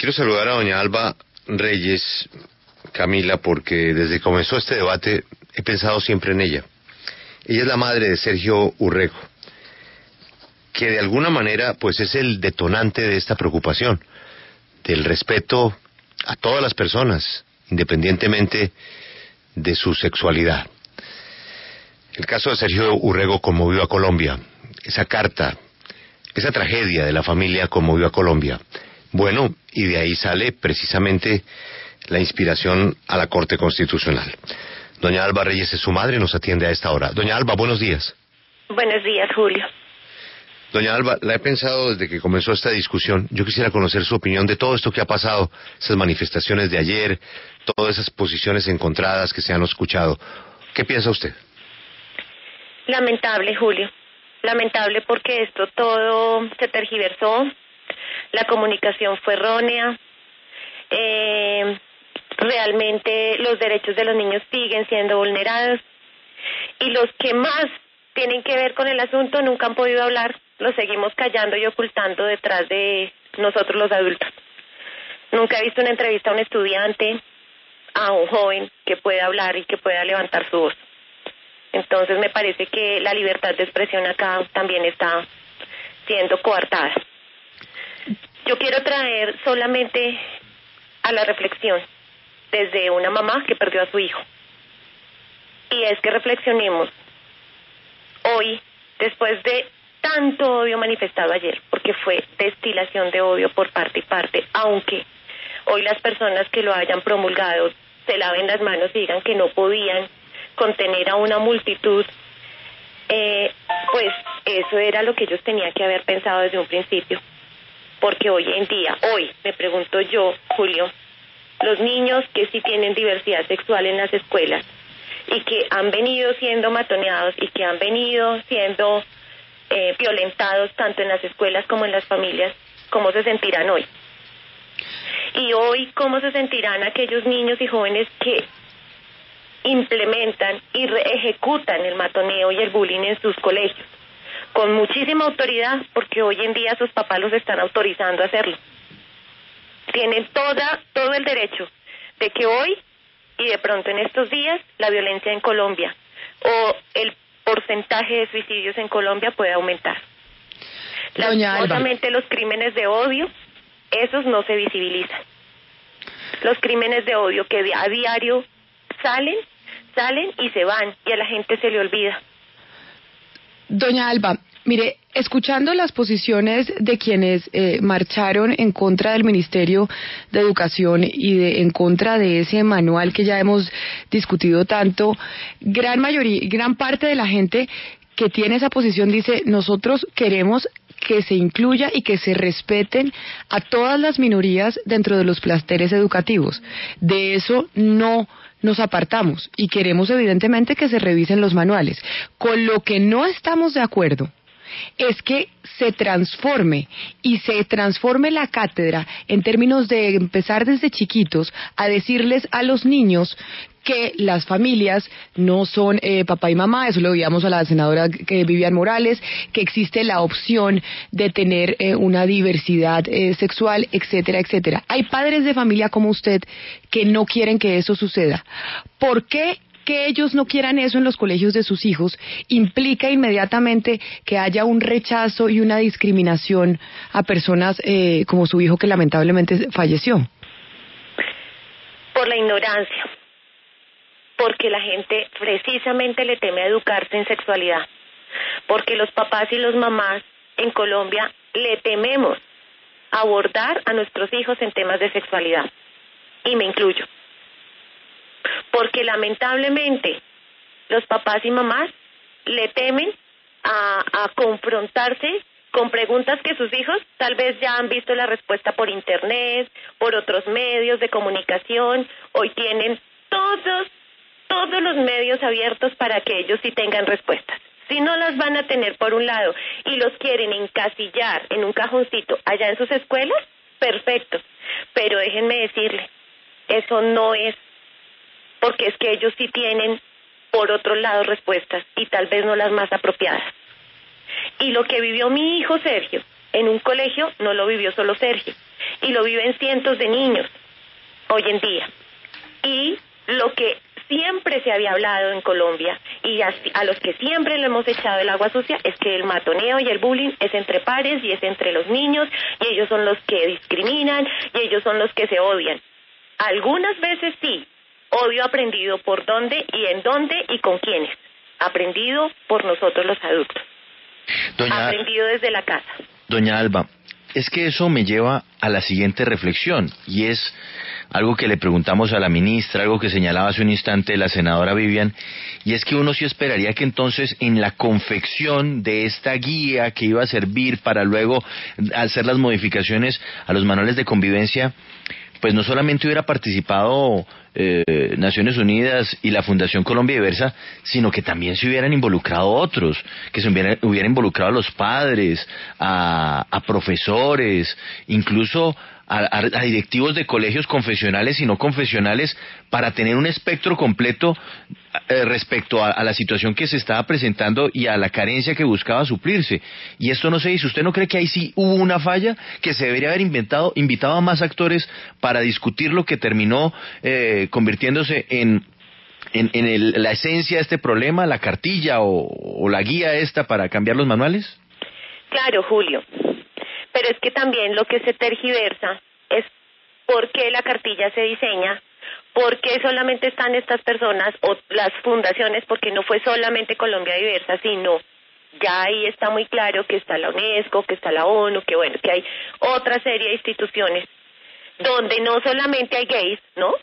Quiero saludar a doña Alba Reyes, Camila, porque desde que comenzó este debate he pensado siempre en ella. Ella es la madre de Sergio Urrego, que de alguna manera pues es el detonante de esta preocupación, del respeto a todas las personas, independientemente de su sexualidad. El caso de Sergio Urrego conmovió a Colombia. Esa carta, esa tragedia de la familia conmovió a Colombia. Bueno, y de ahí sale precisamente la inspiración a la Corte Constitucional. Doña Alba Reyes es su madre, nos atiende a esta hora. Doña Alba, buenos días. Buenos días, Julio. Doña Alba, la he pensado desde que comenzó esta discusión. Yo quisiera conocer su opinión de todo esto que ha pasado, esas manifestaciones de ayer, todas esas posiciones encontradas que se han escuchado. ¿Qué piensa usted? Lamentable, Julio. Lamentable porque esto todo se tergiversó, la comunicación fue errónea, realmente los derechos de los niños siguen siendo vulnerados y los que más tienen que ver con el asunto nunca han podido hablar, los seguimos callando y ocultando detrás de nosotros los adultos. Nunca he visto una entrevista a un estudiante, a un joven que pueda hablar y que pueda levantar su voz. Entonces me parece que la libertad de expresión acá también está siendo coartada. Yo quiero traer solamente a la reflexión desde una mamá que perdió a su hijo. Y es que reflexionemos hoy, después de tanto odio manifestado ayer, porque fue destilación de odio por parte y parte, aunque hoy las personas que lo hayan promulgado se laven las manos y digan que no podían contener a una multitud, pues eso era lo que ellos tenían que haber pensado desde un principio. Porque hoy en día, hoy, me pregunto yo, Julio, los niños que sí tienen diversidad sexual en las escuelas y que han venido siendo matoneados y que han venido siendo violentados tanto en las escuelas como en las familias, ¿cómo se sentirán hoy? Y hoy, ¿cómo se sentirán aquellos niños y jóvenes que implementan y ejecutan el matoneo y el bullying en sus colegios? Con muchísima autoridad, porque hoy en día sus papás los están autorizando a hacerlo. Tienen todo el derecho de que hoy y de pronto en estos días la violencia en Colombia o el porcentaje de suicidios en Colombia puede aumentar. Lastimosamente los crímenes de odio, esos no se visibilizan. Los crímenes de odio que a diario salen y se van y a la gente se le olvida. Doña Alba, mire, escuchando las posiciones de quienes marcharon en contra del Ministerio de Educación y en contra de ese manual que ya hemos discutido tanto, gran parte de la gente que tiene esa posición dice: nosotros queremos que se incluya y que se respeten a todas las minorías dentro de los planteles educativos. De eso no nos apartamos y queremos evidentemente que se revisen los manuales. Con lo que no estamos de acuerdo es que se transforme la cátedra en términos de empezar desde chiquitos a decirles a los niños que las familias no son papá y mamá. Eso lo oíamos a la senadora Vivian Morales, que existe la opción de tener una diversidad sexual, etcétera, etcétera. Hay padres de familia como usted que no quieren que eso suceda. ¿Por qué que ellos no quieran eso en los colegios de sus hijos implica inmediatamente que haya un rechazo y una discriminación a personas como su hijo, que lamentablemente falleció? Por la ignorancia. Porque la gente precisamente le teme a educarse en sexualidad, porque los papás y las mamás en Colombia le tememos abordar a nuestros hijos en temas de sexualidad, y me incluyo, porque lamentablemente los papás y mamás le temen a confrontarse con preguntas que sus hijos tal vez ya han visto la respuesta por internet, por otros medios de comunicación. Hoy tienen todos los medios abiertos para que ellos sí tengan respuestas. Si no las van a tener por un lado y los quieren encasillar en un cajoncito allá en sus escuelas, perfecto. Pero déjenme decirle, eso no es, porque es que ellos sí tienen por otro lado respuestas y tal vez no las más apropiadas. Y lo que vivió mi hijo Sergio en un colegio no lo vivió solo Sergio. y lo viven cientos de niños hoy en día. Y lo que siempre se había hablado en Colombia y a los que siempre le hemos echado el agua sucia es que el matoneo y el bullying es entre pares y es entre los niños y ellos son los que discriminan y ellos son los que se odian. Algunas veces sí, odio aprendido por dónde y en dónde y con quiénes, aprendido por nosotros los adultos, aprendido desde la casa. Doña Alba, es que eso me lleva a la siguiente reflexión, y es algo que le preguntamos a la ministra, algo que señalaba hace un instante la senadora Vivian, y es que uno sí esperaría que entonces en la confección de esta guía que iba a servir para luego hacer las modificaciones a los manuales de convivencia, pues no solamente hubiera participado Naciones Unidas y la Fundación Colombia Diversa, sino que también se hubieran involucrado otros, que se hubieran involucrado a los padres, a profesores, incluso a directivos de colegios confesionales y no confesionales, para tener un espectro completo respecto a la situación que se estaba presentando y a la carencia que buscaba suplirse. Y esto no se dice. ¿Usted no cree que ahí sí hubo una falla, que se debería haber invitado a más actores para discutir lo que terminó convirtiéndose en la esencia de este problema, la cartilla o la guía esta para cambiar los manuales? Claro, Julio. Pero es que también lo que se tergiversa es por qué la cartilla se diseña, por qué solamente están estas personas o las fundaciones, porque no fue solamente Colombia Diversa, sino ya ahí está muy claro que está la UNESCO, que está la ONU, que bueno, que hay otra serie de instituciones donde no solamente hay gays, ¿no?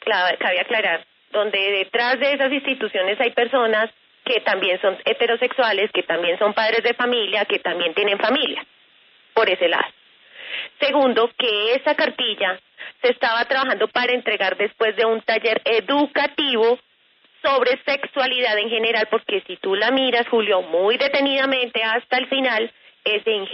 Cabe aclarar, donde detrás de esas instituciones hay personas que también son heterosexuales, que también son padres de familia, que también tienen familia, por ese lado. Segundo, que esa cartilla se estaba trabajando para entregar después de un taller educativo sobre sexualidad en general, porque si tú la miras, Julio, muy detenidamente hasta el final, es en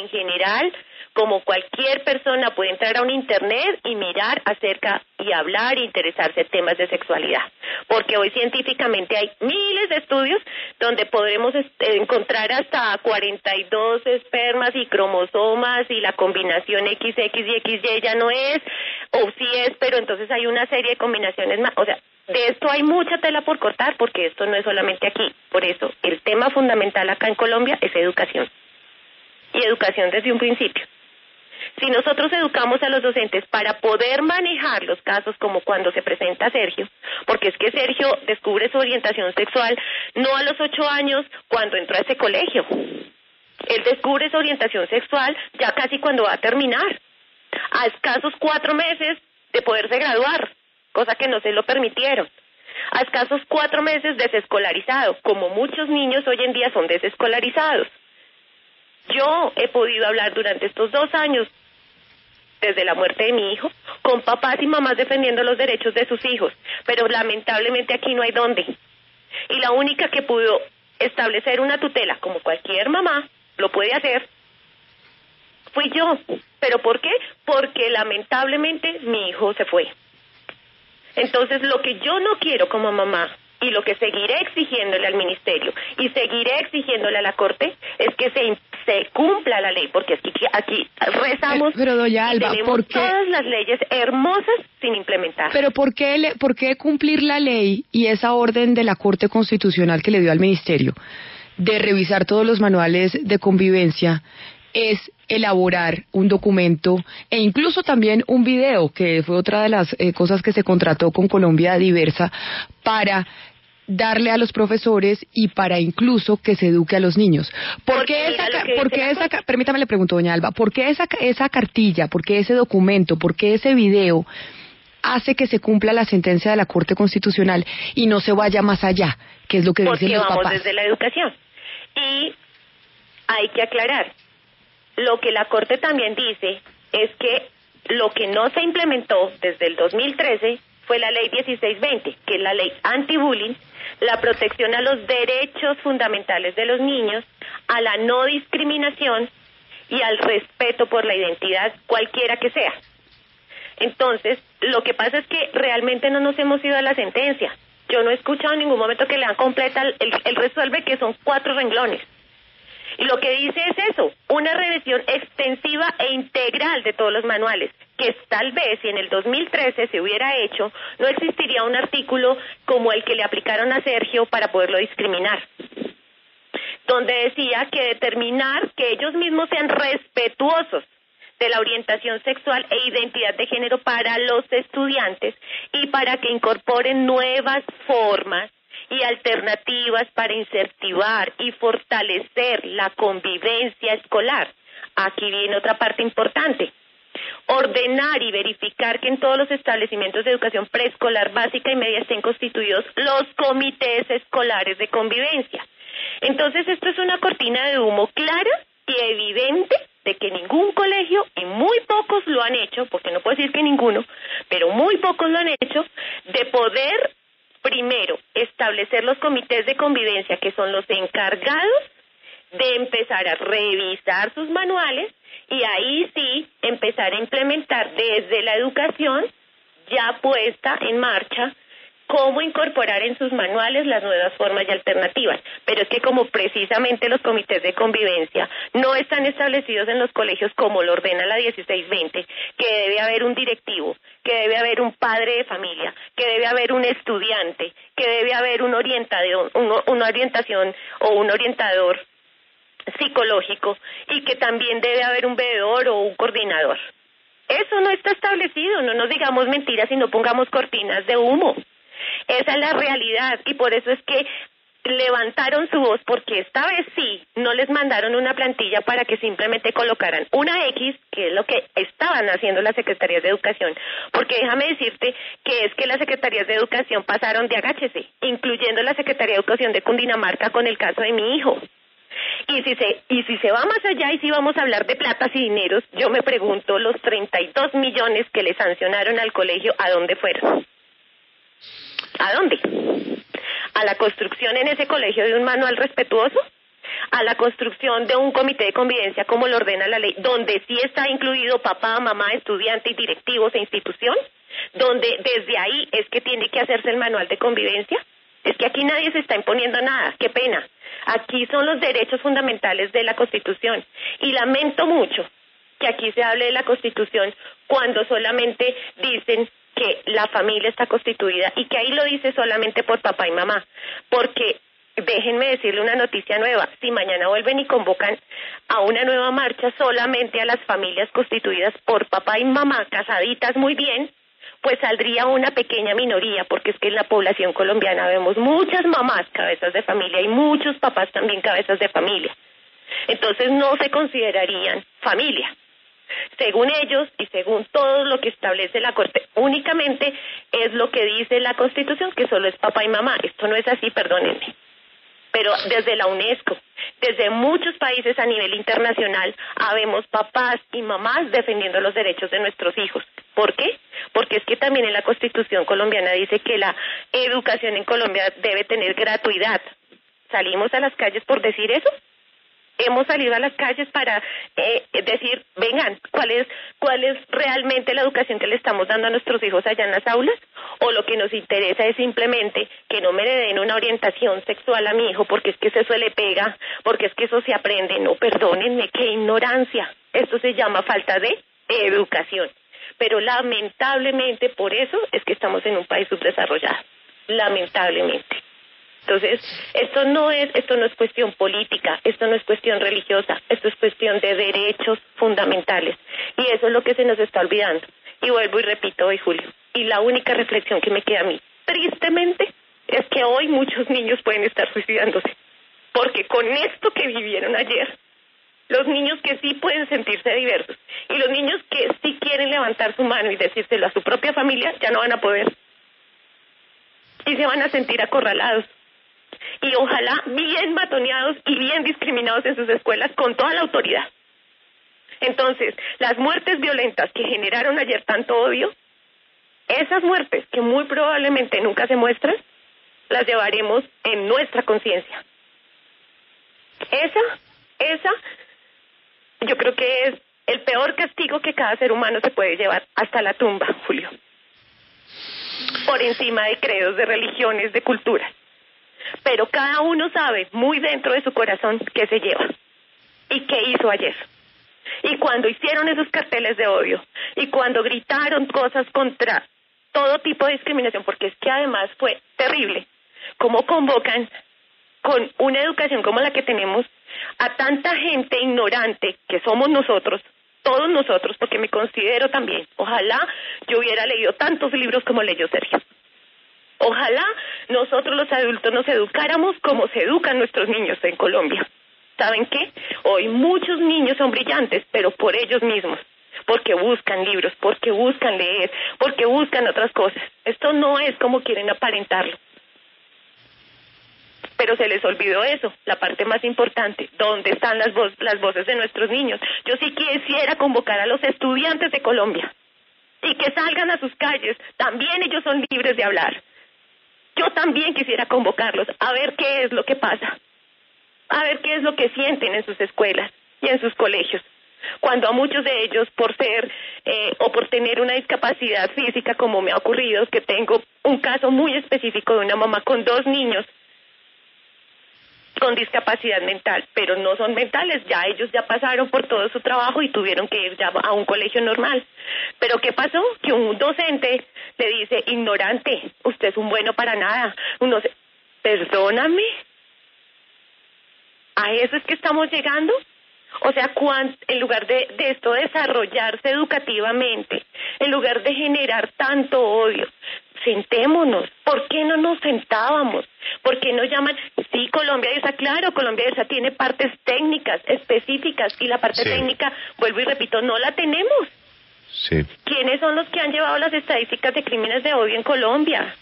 general, como cualquier persona puede entrar a un internet y mirar acerca y hablar e interesarse en temas de sexualidad, porque hoy científicamente hay miles de estudios donde podremos encontrar hasta 42 espermas y cromosomas y la combinación XX y XY ya no es, o sí es, pero entonces hay una serie de combinaciones más, o sea, de esto hay mucha tela por cortar porque esto no es solamente aquí, por eso el tema fundamental acá en Colombia es educación, y educación desde un principio. Si nosotros educamos a los docentes para poder manejar los casos como cuando se presenta Sergio, porque es que Sergio descubre su orientación sexual no a los 8 años cuando entró a ese colegio. Él descubre su orientación sexual ya casi cuando va a terminar, a escasos 4 meses de poderse graduar, cosa que no se lo permitieron. A escasos 4 meses desescolarizado, como muchos niños hoy en día son desescolarizados. Yo he podido hablar durante estos 2 años, desde la muerte de mi hijo, con papás y mamás defendiendo los derechos de sus hijos, pero lamentablemente aquí no hay dónde. Y la única que pudo establecer una tutela, como cualquier mamá lo puede hacer, fui yo. ¿Pero por qué? Porque lamentablemente mi hijo se fue. Entonces lo que yo no quiero como mamá, y lo que seguiré exigiéndole al ministerio y seguiré exigiéndole a la Corte, es que se cumpla la ley, porque aquí rezamos pero doña Alba, y tenemos todas las leyes hermosas sin implementar. Pero ¿por qué cumplir la ley y esa orden de la Corte Constitucional que le dio al ministerio de revisar todos los manuales de convivencia es elaborar un documento e incluso también un video, que fue otra de las cosas que se contrató con Colombia Diversa para darle a los profesores y para incluso que se eduque a los niños? Permítame le pregunto, doña Alba, ¿por qué esa cartilla, por qué ese documento, por qué ese video hace que se cumpla la sentencia de la Corte Constitucional y no se vaya más allá, que es lo que dicen los papás? Porque vamos desde la educación. Y hay que aclarar, lo que la Corte también dice es que lo que no se implementó desde el 2013 fue la ley 1620, que es la ley anti-bullying, la protección a los derechos fundamentales de los niños, a la no discriminación y al respeto por la identidad cualquiera que sea. Entonces, lo que pasa es que realmente no nos hemos ido a la sentencia. Yo no he escuchado en ningún momento que lean completa el resuelve, que son 4 renglones. Y lo que dice es eso, una revisión extensiva e integral de todos los manuales, que tal vez si en el 2013 se hubiera hecho, no existiría un artículo como el que le aplicaron a Sergio para poderlo discriminar, donde decía que determinar que ellos mismos sean respetuosos de la orientación sexual e identidad de género para los estudiantes y para que incorporen nuevas formas y alternativas para incentivar y fortalecer la convivencia escolar. Aquí viene otra parte importante. Ordenar y verificar que en todos los establecimientos de educación preescolar básica y media estén constituidos los comités escolares de convivencia. Entonces esto es una cortina de humo clara y evidente de que ningún colegio, y muy pocos lo han hecho, porque no puedo decir que ninguno, pero muy pocos lo han hecho, de poder primero establecer los comités de convivencia, que son los encargados de empezar a revisar sus manuales y ahí sí empezar a implementar desde la educación ya puesta en marcha cómo incorporar en sus manuales las nuevas formas y alternativas. Pero es que como precisamente los comités de convivencia no están establecidos en los colegios como lo ordena la 1620, que debe haber un directivo, que debe haber un padre de familia, que debe haber un estudiante, que debe haber un orientador, una orientación o un orientador psicológico y que también debe haber un veedor o un coordinador. Eso no está establecido, no nos digamos mentiras y no pongamos cortinas de humo. Esa es la realidad y por eso es que levantaron su voz, porque esta vez sí no les mandaron una plantilla para que simplemente colocaran una X, que es lo que estaban haciendo las secretarías de educación, porque déjame decirte que es que las secretarías de educación pasaron de agáchese, incluyendo la Secretaría de Educación de Cundinamarca con el caso de mi hijo. Y si se va más allá y si vamos a hablar de platas y dineros, yo me pregunto, los 32 millones que le sancionaron al colegio, ¿a dónde fueron? ¿A dónde? ¿A la construcción en ese colegio de un manual respetuoso? ¿A la construcción de un comité de convivencia como lo ordena la ley, donde sí está incluido papá, mamá, estudiante y directivos e institución? ¿Donde desde ahí es que tiene que hacerse el manual de convivencia? Es que aquí nadie se está imponiendo nada, qué pena. Aquí son los derechos fundamentales de la Constitución. Y lamento mucho que aquí se hable de la Constitución cuando solamente dicen que la familia está constituida y que ahí lo dice solamente por papá y mamá. Porque déjenme decirle una noticia nueva, si mañana vuelven y convocan a una nueva marcha solamente a las familias constituidas por papá y mamá, casaditas muy bien, pues saldría una pequeña minoría, porque es que en la población colombiana vemos muchas mamás cabezas de familia y muchos papás también cabezas de familia. Entonces no se considerarían familia. Según ellos y según todo lo que establece la Corte, únicamente es lo que dice la Constitución, que solo es papá y mamá. Esto no es así, perdónenme. Pero desde la UNESCO, desde muchos países a nivel internacional, habemos papás y mamás defendiendo los derechos de nuestros hijos. ¿Por qué? Porque es que también en la Constitución colombiana dice que la educación en Colombia debe tener gratuidad. ¿Salimos a las calles por decir eso? Hemos salido a las calles para decir, vengan, ¿cuál es realmente la educación que le estamos dando a nuestros hijos allá en las aulas? ¿O lo que nos interesa es simplemente que no me le den una orientación sexual a mi hijo porque es que eso le pega, porque es que eso se aprende? No, perdónenme, qué ignorancia. Esto se llama falta de educación. Pero lamentablemente por eso es que estamos en un país subdesarrollado. Lamentablemente. Entonces, esto no es cuestión política, esto no es cuestión religiosa, esto es cuestión de derechos fundamentales. Y eso es lo que se nos está olvidando. Y vuelvo y repito hoy, Julio. Y la única reflexión que me queda a mí, tristemente, es que hoy muchos niños pueden estar suicidándose. Porque con esto que vivieron ayer, los niños que sí pueden sentirse diversos y los niños que sí quieren levantar su mano y decírselo a su propia familia, ya no van a poder. Y se van a sentir acorralados. Y ojalá bien matoneados y bien discriminados en sus escuelas con toda la autoridad. Entonces, las muertes violentas que generaron ayer tanto odio, esas muertes que muy probablemente nunca se muestran, las llevaremos en nuestra conciencia. Esa, yo creo que es el peor castigo que cada ser humano se puede llevar hasta la tumba, Julio. Por encima de credos, de religiones, de culturas. Pero cada uno sabe muy dentro de su corazón qué se lleva. ¿Y qué hizo ayer? Y cuando hicieron esos carteles de odio, y cuando gritaron cosas contra todo tipo de discriminación, porque es que además fue terrible, cómo convocan con una educación como la que tenemos a tanta gente ignorante que somos nosotros, todos nosotros, porque me considero también, ojalá yo hubiera leído tantos libros como leyó Sergio. Ojalá nosotros los adultos nos educáramos como se educan nuestros niños en Colombia. ¿Saben qué? Hoy muchos niños son brillantes, pero por ellos mismos, porque buscan libros, porque buscan leer, porque buscan otras cosas. Esto no es como quieren aparentarlo. Pero se les olvidó eso, la parte más importante, ¿dónde están las voces de nuestros niños? Yo sí quisiera convocar a los estudiantes de Colombia y que salgan a sus calles, también ellos son libres de hablar. Yo también quisiera convocarlos a ver qué es lo que pasa, a ver qué es lo que sienten en sus escuelas y en sus colegios, cuando a muchos de ellos, por ser o por tener una discapacidad física, como me ha ocurrido, que tengo un caso muy específico de una mamá con 2 niños con discapacidad mental, pero no son mentales, ya ellos ya pasaron por todo su trabajo y tuvieron que ir ya a un colegio normal. Pero ¿qué pasó? Que un docente le dice, ignorante, usted es un bueno para nada. Uno se, perdóname, ¿a eso es que estamos llegando? O sea, en lugar de esto desarrollarse educativamente, en lugar de generar tanto odio, sentémonos. ¿Por qué no nos sentábamos? ¿Por qué no llaman? Sí, Colombia Diversa, claro, Colombia Diversa tiene partes técnicas específicas y la parte técnica, vuelvo y repito, no la tenemos. Sí. ¿Quiénes son los que han llevado las estadísticas de crímenes de odio en Colombia?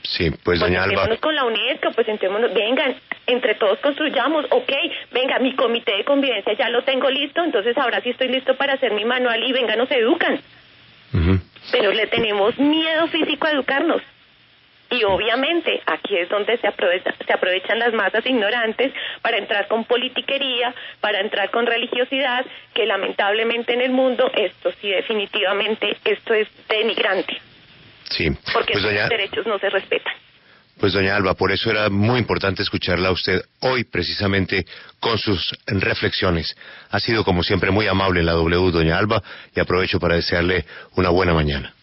Sí, pues doña Alba. Sentémonos con la UNESCO, pues sentémonos, vengan, entre todos construyamos, ok, venga, mi comité de convivencia ya lo tengo listo, entonces ahora sí estoy listo para hacer mi manual y venga, nos educan. Pero le tenemos miedo físico a educarnos. Y obviamente aquí es donde se aprovechan las masas ignorantes para entrar con politiquería, para entrar con religiosidad, que lamentablemente en el mundo esto sí definitivamente, esto es denigrante. Sí. Porque pues los derechos no se respetan. Pues doña Alba, por eso era muy importante escucharla a usted hoy precisamente con sus reflexiones. Ha sido como siempre muy amable en la W, doña Alba, y aprovecho para desearle una buena mañana.